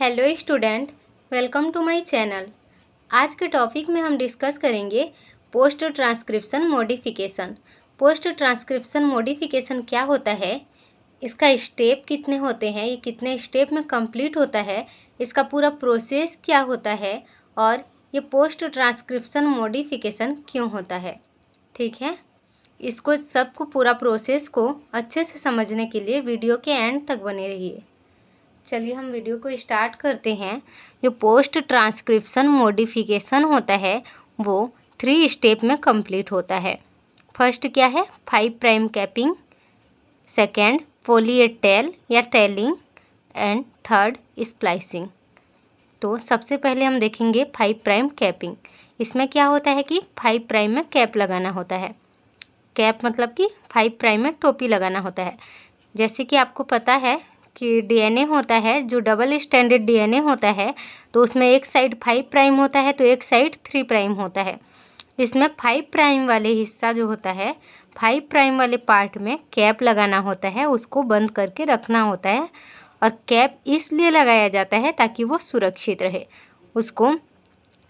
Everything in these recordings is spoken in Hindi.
Hello student, welcome to my channel. आज के टॉपिक में हम डिस्कस करेंगे post transcription modification. Post transcription modification क्या होता है, इसका स्टेप कितने होते हैं, ये कितने स्टेप में कंप्लीट होता है, इसका पूरा प्रोसेस क्या होता है और ये पोस्ट ट्रांसक्रिप्शन मॉडिफिकेशन क्यों होता है। ठीक है, इसको सबको पूरा प्रोसेस को अच्छे से समझने के लिए वीडियो के एंड तक बने रहिए। चलिए हम वीडियो को स्टार्ट करते हैं। जो पोस्ट ट्रांसक्रिप्शन मॉडिफिकेशन होता है वो 3 स्टेप में कंप्लीट होता है। फर्स्ट क्या है, 5 prime capping, second poly A tail या टेलिंग एंड थर्ड स्प्लाइसिंग। तो सबसे पहले हम देखेंगे 5 प्राइम कैपिंग। इसमें क्या होता है कि 5 प्राइम में कैप लगाना होता है। कैप मतलब कि 5 प्राइम में टोपी लगाना होता है। जैसे कि आपको पता है कि डीएनए होता है, जो डबल स्टैंडर्ड डीएनए होता है, तो उसमें एक साइड 5 प्राइम होता है तो एक साइड 3 प्राइम होता है। इसमें 5 प्राइम वाले हिस्सा जो होता है, 5 प्राइम वाले पार्ट में कैप लगाना होता है, उसको बंद करके रखना होता है। और कैप इसलिए लगाया जाता है ताकि वो सुरक्षित रहे। उसको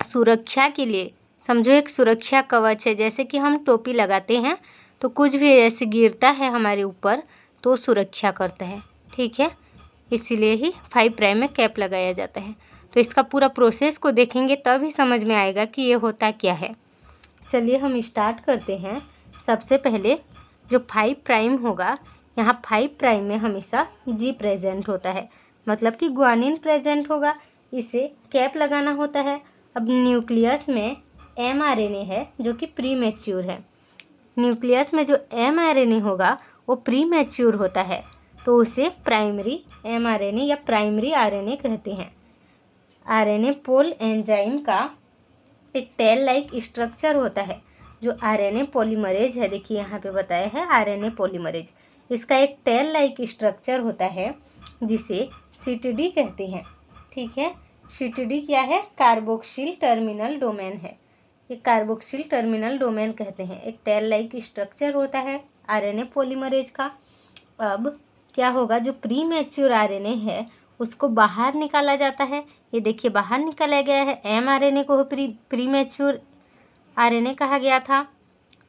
सुरक्षा के लिए समझो एक सुरक्षा कवच है। जैसे कि हम टोपी लगाते हैं तो कुछ भी ऐसे गिरता है हमारे ऊपर तो सुरक्षा करता है। ठीक है, इसीलिए ही 5 प्राइम में कैप लगाया जाता है। तो इसका पूरा प्रोसेस को देखेंगे तब ही समझ में आएगा कि ये होता क्या है। चलिए हम स्टार्ट करते हैं। सबसे पहले जो 5 प्राइम होगा, यहाँ 5 प्राइम में हमेशा जी प्रेजेंट होता है, मतलब कि ग्वानिन प्रेजेंट होगा। इसे कैप लगाना होता है। अब न्यूक्लियस में mRNA है जो कि प्री मैच्योर है। न्यूक्लियस में जो mRNA होगा वो प्री मैच्योर होता है, तो उसे प्राइमरी mRNA या प्राइमरी RNA कहते हैं। RNA पोल एंजाइम का एक टेल लाइक स्ट्रक्चर होता है। जो RNA पॉलीमरेज है, देखिए यहाँ पे बताया है RNA पॉलीमरेज, इसका एक टेल लाइक स्ट्रक्चर होता है जिसे CTD कहते हैं। ठीक है, CTD क्या है, कार्बोक्सिल टर्मिनल डोमेन है। ये कार्बोक्सिल टर्मिनल डोमेन कहते हैं। एक टेल लाइक स्ट्रक्चर होता है RNA पॉलीमरेज का। अब क्या होगा, जो प्री मैच्योर RNA है उसको बाहर निकाला जाता है। ये देखिए बाहर निकाला गया है। mRNA को प्री मैच्योर RNA कहा गया था,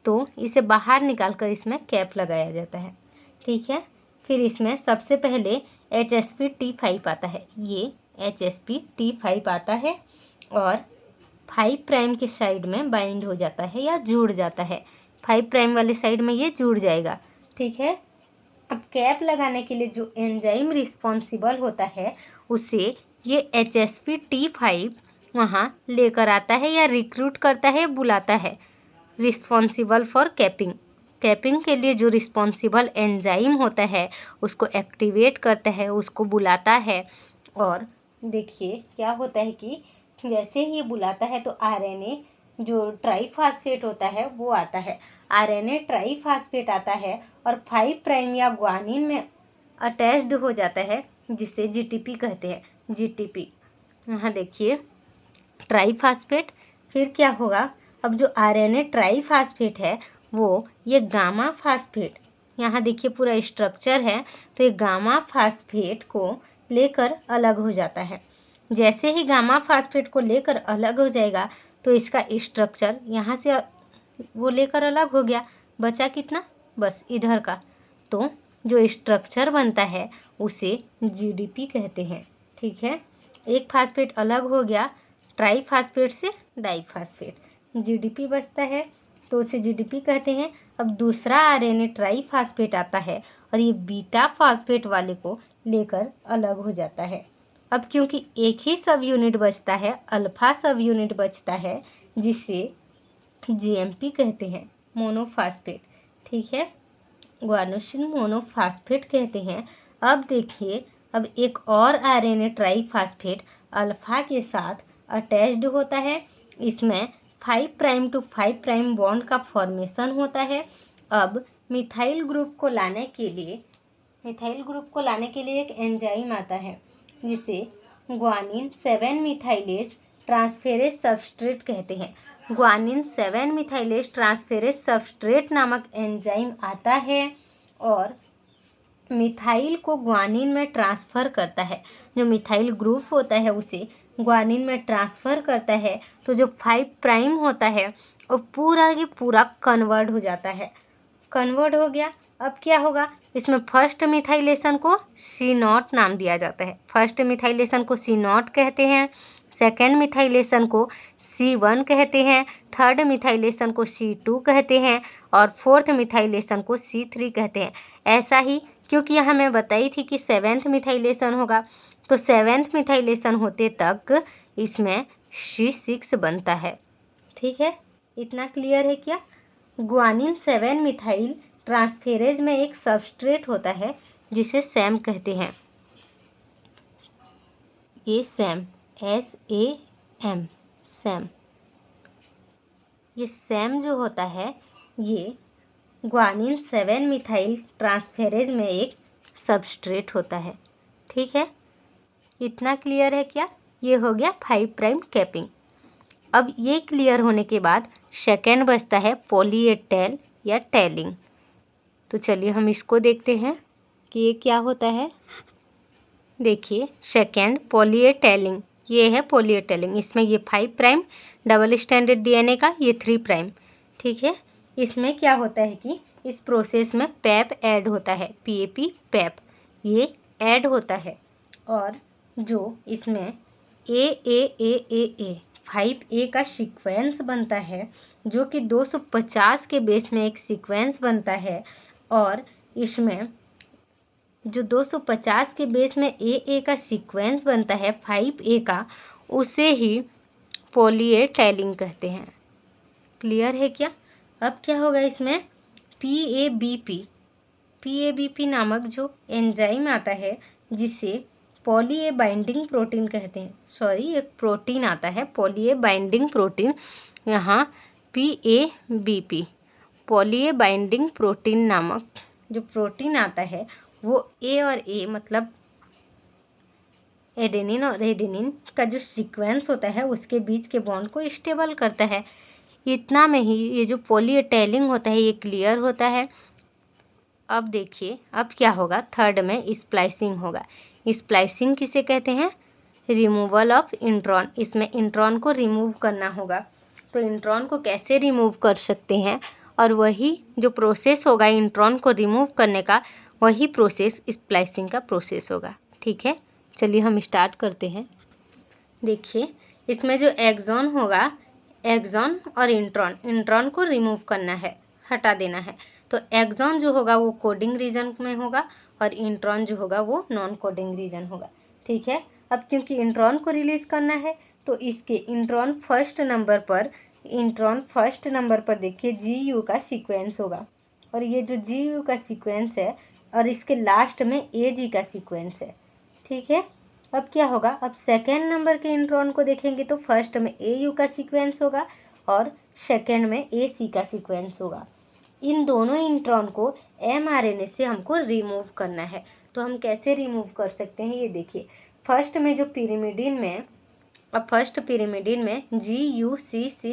तो इसे बाहर निकालकर इसमें कैप लगाया जाता है। ठीक है, फिर इसमें सबसे पहले HSP-T5 आता है। ये HSP-T5 आता है और 5 प्राइम के साइड में बाइंड हो जाता है या जुड़ जाता है। 5 प्राइम वाले साइड में ये जुड़ जाएगा। ठीक है, अब कैप लगाने के लिए जो एंजाइम रिस्पॉन्सिबल होता है उसे ये HSP-T5 वहाँ लेकर आता है या रिक्रूट करता है, बुलाता है। रिस्पॉन्सिबल फॉर कैपिंग, कैपिंग के लिए जो रिस्पॉन्सिबल एंजाइम होता है उसको एक्टिवेट करता है, उसको बुलाता है। और देखिए क्या होता है कि जैसे ही बुलाता है तो RNA जो ट्राईफास्फेट होता है वो आता है। RNA ट्राईफास्फेट आता है और 5 प्राइम या ग्वानिन में अटैच्ड हो जाता है, जिसे GTP कहते हैं। GTP यहाँ देखिए ट्राईफास्फेट। फिर क्या होगा, अब जो RNA ट्राईफास्फेट है वो ये गामा फास्फेट, यहाँ देखिए पूरा स्ट्रक्चर है, तो ये गामा फास्फेट को लेकर अलग हो जाता है। जैसे ही गामा फास्फेट को लेकर अलग हो जाएगा तो इसका स्ट्रक्चर यहाँ से वो लेकर अलग हो गया, बचा कितना, बस इधर का। तो जो स्ट्रक्चर बनता है उसे GDP कहते हैं। ठीक है, एक फास्फेट अलग हो गया, ट्राईफास्फेट से डाईफास्फेट, GDP बचता है तो उसे GDP कहते हैं। अब दूसरा RNA ट्राईफास्फेट आता है और ये बीटा फास्फेट वाले को लेकर अलग हो जाता है। अब क्योंकि एक ही सब यूनिट बचता है, अल्फा सब यूनिट बचता है, जिसे GMP कहते हैं, मोनोफास्फेट। ठीक है, ग्वानोसिन मोनोफास्फेट कहते हैं। अब देखिए, अब एक और RNA ट्राईफास्फेट अल्फा के साथ अटैच्ड होता है। इसमें 5 प्राइम टू 5 प्राइम बॉन्ड का फॉर्मेशन होता है। अब मिथाइल ग्रुप को लाने के लिए एक एंजाइम आता है जिसे ग्वानिन 7 मिथाइलेज ट्रांसफेरेज सबस्ट्रेट कहते हैं। ग्वानिन 7 मिथाइलेज ट्रांसफेरेज सबस्ट्रेट नामक एंजाइम आता है और मिथाइल को ग्वानिन में ट्रांसफ़र करता है, जो मिथाइल ग्रुप होता है उसे ग्वानिन में ट्रांसफ़र करता है, तो जो 5 प्राइम होता है वो पूरा की पूरा कन्वर्ट हो जाता है। कन्वर्ट हो गया, अब क्या होगा, इसमें फर्स्ट मिथाइलेशन को C0 नाम दिया जाता है। फर्स्ट मिथाइलेशन को C0 कहते हैं, सेकेंड मिथाइलेशन को C1 कहते हैं, थर्ड मिथाइलेशन को C2 कहते हैं और फोर्थ मिथाइलेशन को C3 कहते हैं। ऐसा ही क्योंकि यहाँ मैं बताई थी कि 7th मिथाइलेशन होगा, तो 7th मिथाइलेशन होते तक इसमें C6 बनता है। ठीक है, इतना क्लियर है क्या? ग्वानिन 7 मिथाइल ट्रांसफेरेज में एक सबस्ट्रेट होता है जिसे सैम कहते हैं। ये सैम SAM सैम, ये सैम जो होता है ये ग्वानिन 7 मिथाइल ट्रांसफेरेज में एक सबस्ट्रेट होता है। ठीक है, इतना क्लियर है क्या? ये हो गया 5 प्राइम कैपिंग। अब ये क्लियर होने के बाद सेकेंड बचता है पॉली ए टेल या टेलिंग। तो चलिए हम इसको देखते हैं कि ये क्या होता है। देखिए, सेकेंड पॉली ए टेलिंग, ये है पॉली ए टेलिंग। इसमें ये 5 प्राइम डबल स्टैंडर्ड DNA का, ये 3 प्राइम। ठीक है, इसमें क्या होता है कि इस प्रोसेस में पैप ऐड होता है, PAP पैप ये ऐड होता है। और जो इसमें A 5A का सीक्वेंस बनता है, जो कि 250 के बेस में एक सीक्वेंस बनता है। और इसमें जो 250 के बेस में AA का सीक्वेंस बनता है 5A का, उसे ही पॉली ए टेलिंग कहते हैं। क्लियर है क्या? अब क्या होगा, इसमें PABP नामक जो एंजाइम आता है जिसे पॉली ए बाइंडिंग प्रोटीन कहते हैं। सॉरी, एक प्रोटीन आता है पॉली ए बाइंडिंग प्रोटीन, यहाँ PABP poly A binding protein नामक जो प्रोटीन आता है वो A और A मतलब एडेनिन और एडेनिन का जो सीक्वेंस होता है उसके बीच के बॉन्ड को स्टेबल करता है। इतना में ही ये जो पॉली ए टेलिंग होता है ये क्लियर होता है। अब देखिए, अब क्या होगा, थर्ड में स्प्लाइसिंग होगा। स्प्लाइसिंग किसे कहते हैं? Removal of intron. इसमें इंट्रॉन को रिमूव करना होगा। तो इंट्रॉन को कैसे रिमूव कर सकते हैं, और वही जो प्रोसेस होगा इंट्रॉन को रिमूव करने का, वही प्रोसेस स्प्लाइसिंग का प्रोसेस होगा। ठीक है, चलिए हम स्टार्ट करते हैं। देखिए, इसमें जो एक्सॉन होगा, एक्सॉन और इंट्रॉन को रिमूव करना है, हटा देना है। तो एक्सॉन जो होगा वो कोडिंग रीजन में होगा और इंट्रॉन जो होगा वो नॉन कोडिंग रीजन होगा। ठीक है, अब क्योंकि इंट्रॉन को रिलीज़ करना है तो इसके इंट्रॉन फर्स्ट नंबर पर देखिए GU का सीक्वेंस होगा, और ये जो GU का सीक्वेंस है और इसके लास्ट में AG का सीक्वेंस है। ठीक है, अब क्या होगा, अब सेकेंड नंबर के इंट्रॉन को देखेंगे तो फर्स्ट में AU का सीक्वेंस होगा और सेकेंड में AC का सीक्वेंस होगा। इन दोनों इंट्रॉन को mRNA से हमको रिमूव करना है। तो हम कैसे रिमूव कर सकते हैं, ये देखिए। फर्स्ट में जो पिरिमिडिन में, अब फर्स्ट पिरिमिडिन में GUCCCCA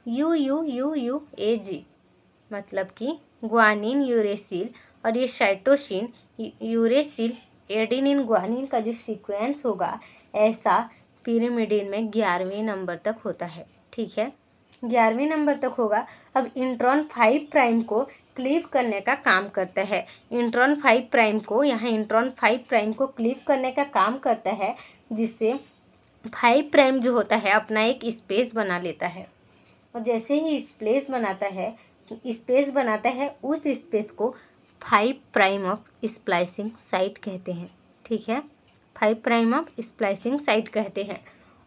UUUUAG मतलब कि ग्वानिन यूरेसिल, और ये साइटोसिन यूरेसिल एडेनिन ग्वानिन का जो सीक्वेंस होगा ऐसा पिरिमिडिन में 11वें नंबर तक होता है। ठीक है, 11वें नंबर तक होगा। अब इंट्रॉन 5 प्राइम को क्लीव करने का काम करता है। इंट्रॉन 5 प्राइम को, यहाँ इंट्रॉन 5 प्राइम को क्लीव करने का काम करता है, जिससे 5 प्राइम जो होता है अपना एक स्पेस बना लेता है। और जैसे ही स्पेस बनाता है उस स्पेस को 5 प्राइम ऑफ स्प्लाइसिंग साइट कहते हैं। ठीक है, 5 प्राइम ऑफ स्प्लाइसिंग साइट कहते हैं।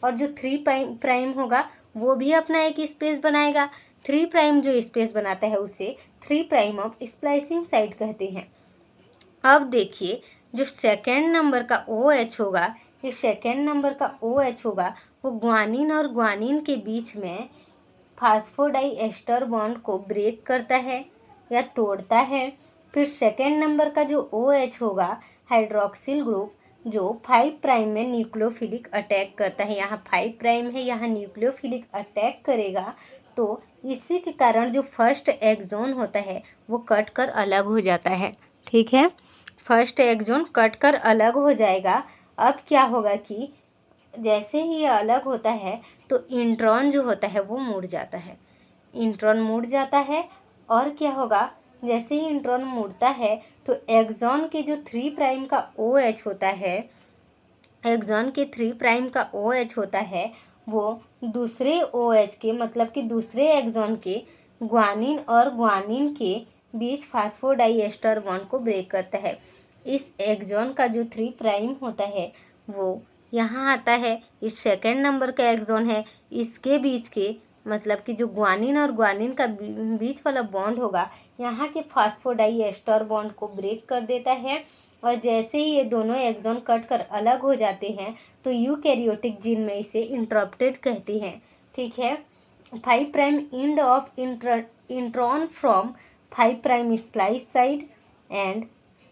और जो 3 प्राइम होगा वो भी अपना एक स्पेस बनाएगा। 3 प्राइम जो स्पेस बनाता है उसे 3 प्राइम ऑफ स्प्लाइसिंग साइट कहते हैं। अब देखिए, जो सेकेंड नंबर का OH होगा, ये सेकेंड नंबर का OH होगा वो ग्वानिन और ग्वानिन के बीच में फास्फोडाइएस्टर बॉन्ड को ब्रेक करता है या तोड़ता है। फिर सेकेंड नंबर का जो OH होगा, हाइड्रोक्सिल ग्रुप, जो 5 प्राइम में न्यूक्लियोफिलिक अटैक करता है। यहाँ 5 प्राइम है, यहाँ न्यूक्लियोफिलिक अटैक करेगा, तो इसी के कारण जो फर्स्ट एक्सॉन होता है वो कट कर अलग हो जाता है। ठीक है। फर्स्ट एक्सॉन कट कर अलग हो जाएगा। अब क्या होगा कि जैसे ही ये अलग होता है तो इंट्रॉन जो होता है वो मुड़ जाता है। इंट्रॉन मुड़ जाता है और क्या होगा, जैसे ही इंट्रॉन मुड़ता है तो एक्सॉन के जो 3 प्राइम का OH होता है, एक्सॉन के 3 प्राइम का OH होता है वो दूसरे OH के मतलब कि दूसरे एक्सॉन के ग्वानिन और ग्वानिन के बीच फास्फोडाइएस्टर बॉन्ड को ब्रेक करता है। इस एक्सॉन का जो 3 प्राइम होता है वो यहाँ आता है, इस सेकंड नंबर का एक्सॉन है, इसके बीच के मतलब कि जो ग्वानिन और ग्वानिन का बीच वाला बॉन्ड होगा यहाँ के फास्फोडाइएस्टर बॉन्ड को ब्रेक कर देता है। और जैसे ही ये दोनों एक्सॉन कट कर अलग हो जाते हैं तो यूकैरियोटिक जीन में इसे इंटरप्टेड कहते हैं। ठीक है। 5 prime end of intron from 5 prime splice site and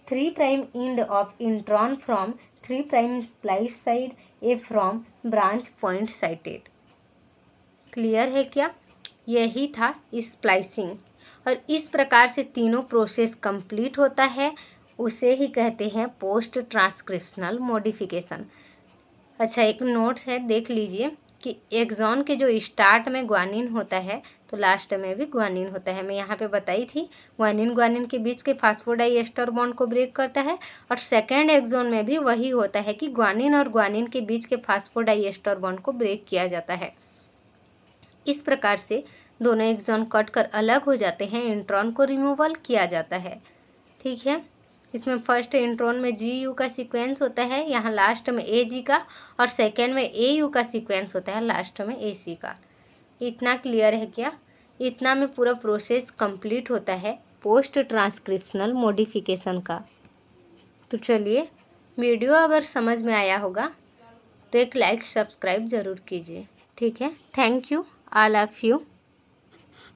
3 prime end of intron from 3 prime splice site A from branch point sited. Clear है क्या? यही था स्प्लाइसिंग। और इस प्रकार से तीनों प्रोसेस कंप्लीट होता है, उसे ही कहते हैं पोस्ट ट्रांसक्रिप्शनल मॉडिफिकेशन। अच्छा, एक नोट्स है, देख लीजिए कि एक्सॉन के जो स्टार्ट में ग्वानिन होता है तो लास्ट में भी ग्वानिन होता है। मैं यहाँ पे बताई थी, ग्वानिन ग्वानिन के बीच के फास्फोडाइएस्टर बॉन्ड को ब्रेक करता है। और सेकेंड एक्सॉन में भी वही होता है कि ग्वानिन और ग्वानिन के बीच के फास्फोडाइएस्टर बॉन्ड को ब्रेक किया जाता है। इस प्रकार से दोनों एक्सॉन कट कर अलग हो जाते हैं, इंट्रॉन को रिमूवल किया जाता है। ठीक है। इसमें फर्स्ट इंट्रॉन में GU का सीक्वेंस होता है, यहाँ लास्ट में AG का, और सेकेंड में AU का सीक्वेंस होता है, लास्ट में AC का। इतना क्लियर है क्या? इतना में पूरा प्रोसेस कंप्लीट होता है पोस्ट ट्रांसक्रिप्शनल मॉडिफिकेशन का। तो चलिए, वीडियो अगर समझ में आया होगा तो एक लाइक सब्सक्राइब ज़रूर कीजिए। ठीक है। Thank you all of you.